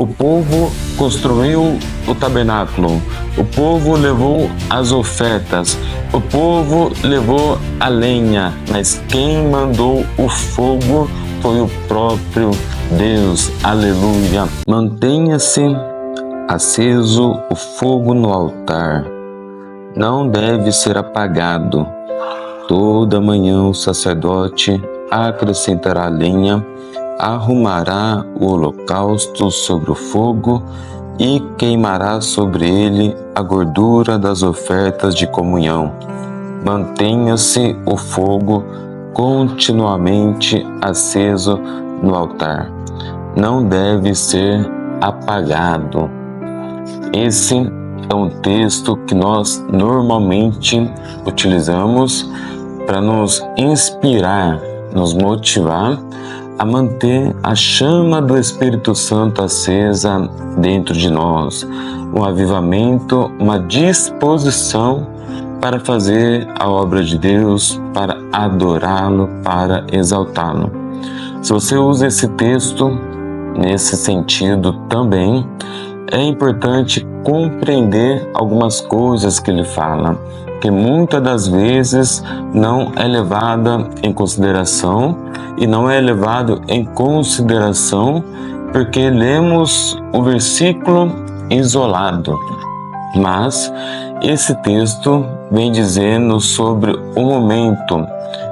O povo construiu o tabernáculo, o povo levou as ofertas, o povo levou a lenha, mas quem mandou o fogo foi o próprio Deus. Aleluia! Mantenha-se aceso o fogo no altar, não deve ser apagado. Toda manhã o sacerdote acrescentará lenha, arrumará o holocausto sobre o fogo e queimará sobre ele a gordura das ofertas de comunhão. Mantenha-se o fogo continuamente aceso no altar. Não deve ser apagado. Esse é um texto que nós normalmente utilizamos para nos inspirar, nos motivar a manter a chama do Espírito Santo acesa dentro de nós, um avivamento, uma disposição para fazer a obra de Deus, para adorá-lo, para exaltá-lo. Se você usa esse texto nesse sentido também, é importante compreender algumas coisas que ele fala, que muitas das vezes não é levada em consideração e não é levado em consideração porque lemos o versículo isolado. Mas esse texto vem dizendo sobre o momento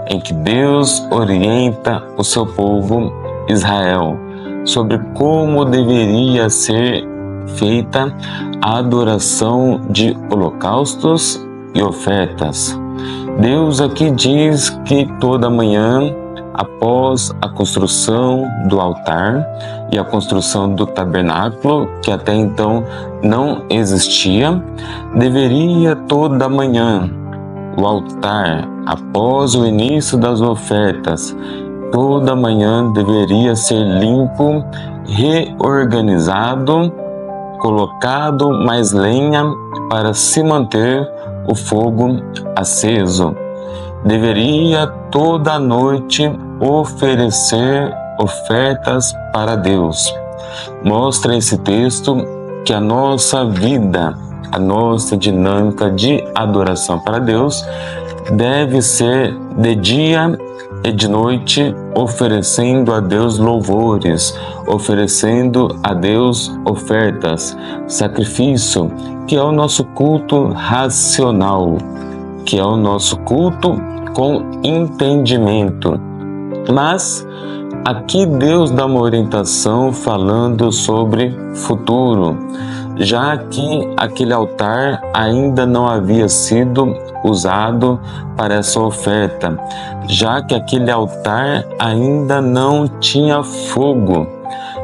em que Deus orienta o seu povo Israel, sobre como deveria ser feita a adoração de holocaustos e ofertas. Deus aqui diz que toda manhã, após a construção do altar e a construção do tabernáculo, que até então não existia, deveria toda manhã o altar, após o início das ofertas, toda manhã deveria ser limpo, reorganizado, colocado mais lenha para se manter o fogo aceso. Deveria toda noite oferecer ofertas para Deus. Mostra esse texto que a nossa vida, a nossa dinâmica de adoração para Deus deve ser de dia e de noite, oferecendo a Deus louvores, oferecendo a Deus ofertas, sacrifício, que é o nosso culto racional, que é o nosso culto com entendimento. Mas aqui Deus dá uma orientação falando sobre futuro, já que aquele altar ainda não havia sido usado para essa oferta, já que aquele altar ainda não tinha fogo.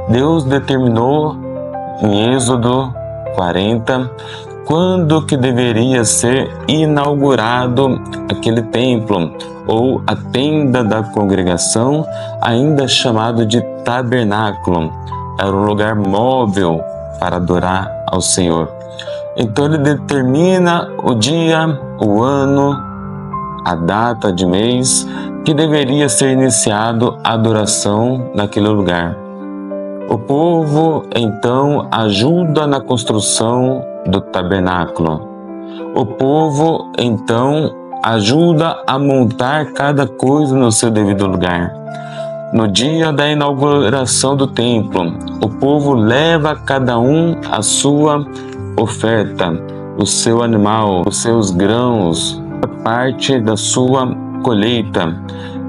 Deus determinou em Êxodo 40 quando que deveria ser inaugurado aquele templo, ou a tenda da congregação, ainda chamado de tabernáculo. Era um lugar móvel para adorar ao Senhor. Então ele determina o dia, o ano, a data de mês que deveria ser iniciado a adoração naquele lugar. O povo então ajuda na construção do tabernáculo. O povo então ajuda a montar cada coisa no seu devido lugar. No dia da inauguração do templo, o povo leva cada um a sua oferta, o seu animal, os seus grãos, a parte da sua colheita.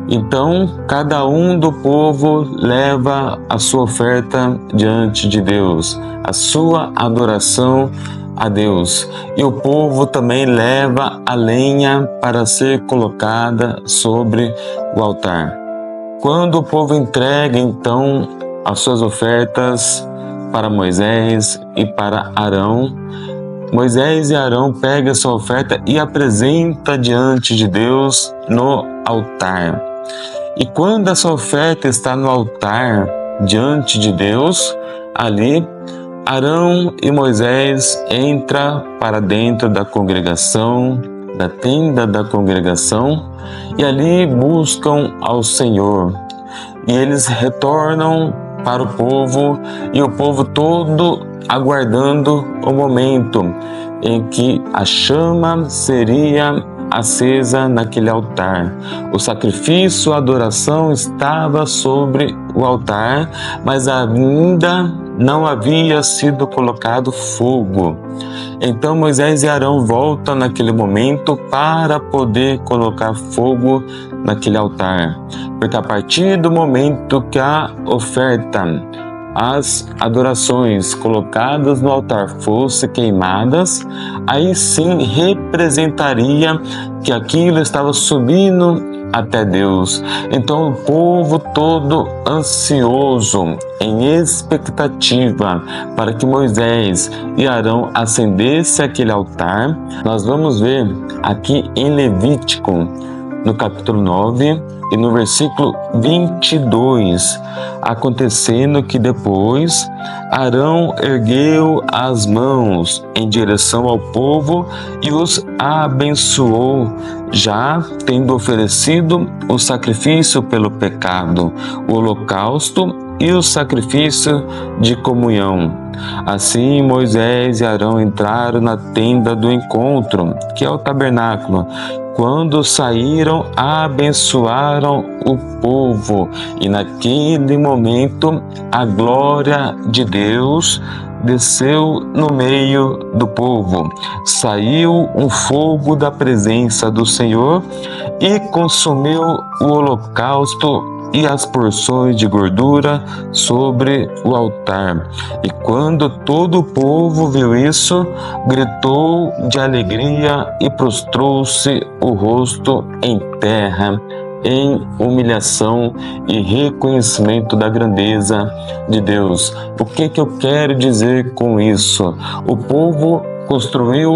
Então, cada um do povo leva a sua oferta diante de Deus, a sua adoração a Deus. E o povo também leva a lenha para ser colocada sobre o altar. Quando o povo entrega, então, as suas ofertas para Moisés e para Arão, Moisés e Arão pegam essa oferta e apresenta diante de Deus no altar. E quando essa oferta está no altar diante de Deus, ali Arão e Moisés entram para dentro da congregação, da tenda da congregação, e ali buscam ao Senhor. E eles retornam para o povo, e o povo todo aguardando o momento em que a chama seria acesa naquele altar. O sacrifício, a adoração estava sobre o altar, mas ainda não havia sido colocado fogo. Então Moisés e Arão voltam naquele momento para poder colocar fogo naquele altar. Porque a partir do momento que a oferta, as adorações colocadas no altar fossem queimadas, aí sim representaria que aquilo estava subindo até Deus. Então o povo todo ansioso, em expectativa para que Moisés e Arão acendessem aquele altar. Nós vamos ver aqui em Levítico, no capítulo 9 e no versículo 22, acontecendo que depois Arão ergueu as mãos em direção ao povo e os abençoou, já tendo oferecido o sacrifício pelo pecado, o holocausto e o sacrifício de comunhão. Assim Moisés e Arão entraram na tenda do encontro, que é o tabernáculo. Quando saíram, abençoaram o povo, e naquele momento a glória de Deus desceu no meio do povo. Saiu um fogo da presença do Senhor e consumiu o holocausto e as porções de gordura sobre o altar. E quando todo o povo viu isso, gritou de alegria e prostrou-se o rosto em terra, em humilhação e reconhecimento da grandeza de Deus. O que eu quero dizer com isso? O povo construiu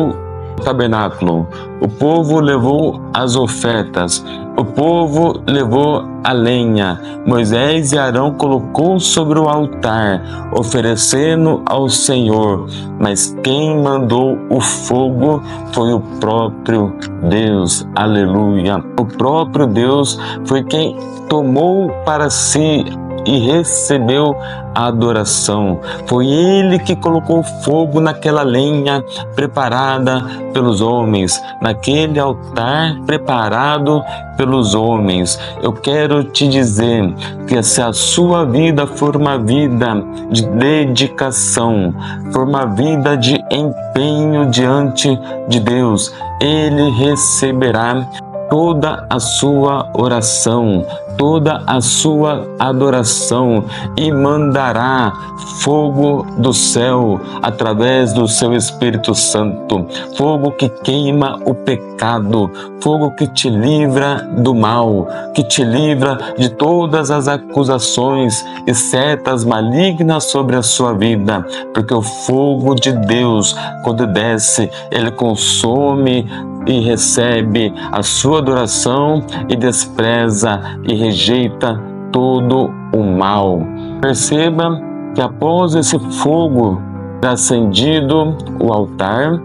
o tabernáculo, o povo levou as ofertas, o povo levou a lenha. Moisés e Arão colocou sobre o altar, oferecendo ao Senhor. Mas quem mandou o fogo foi o próprio Deus. Aleluia! O próprio Deus foi quem tomou para si e recebeu a adoração. Foi Ele que colocou fogo naquela lenha preparada pelos homens, naquele altar preparado pelos homens. Eu quero te dizer que se a sua vida for uma vida de dedicação, for uma vida de empenho diante de Deus, Ele receberá toda a sua oração, toda a sua adoração, e mandará fogo do céu através do seu Espírito Santo, fogo que queima o pecado, fogo que te livra do mal, que te livra de todas as acusações e setas malignas sobre a sua vida, porque o fogo de Deus, quando desce, ele consome e recebe a sua adoração e despreza e rejeita todo o mal. Perceba que após esse fogo ter acendido o altar,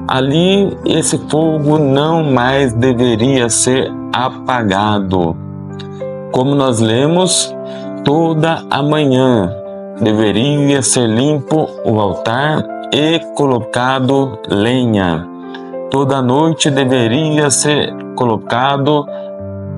ali esse fogo não mais deveria ser apagado. Como nós lemos, toda a manhã deveria ser limpo o altar e colocado lenha. Toda noite deveria ser colocado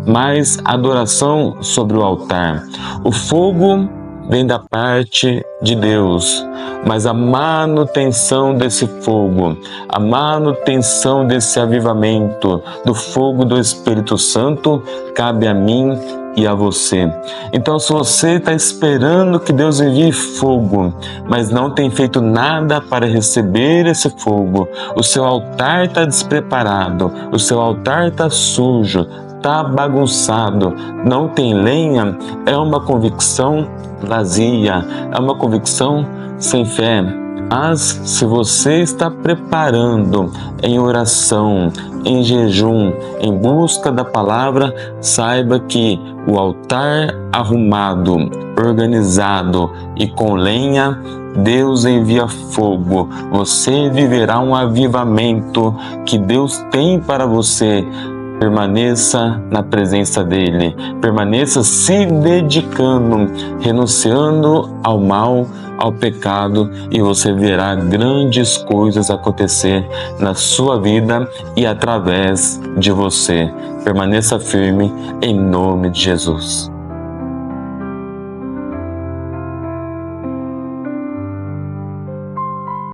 mais adoração sobre o altar. O fogo vem da parte de Deus, mas a manutenção desse fogo, a manutenção desse avivamento do fogo do Espírito Santo cabe a mim e a você. Então, se você está esperando que Deus envie fogo, mas não tem feito nada para receber esse fogo, o seu altar está despreparado, o seu altar está sujo, está bagunçado, não tem lenha, é uma convicção vazia, é uma convicção sem fé. Mas se você está preparando em oração, em jejum, em busca da palavra, saiba que o altar arrumado, organizado e com lenha, Deus envia fogo. Você viverá um avivamento que Deus tem para você. Permaneça na presença dele, permaneça se dedicando, renunciando ao mal, ao pecado, e você verá grandes coisas acontecer na sua vida e através de você. Permaneça firme em nome de Jesus.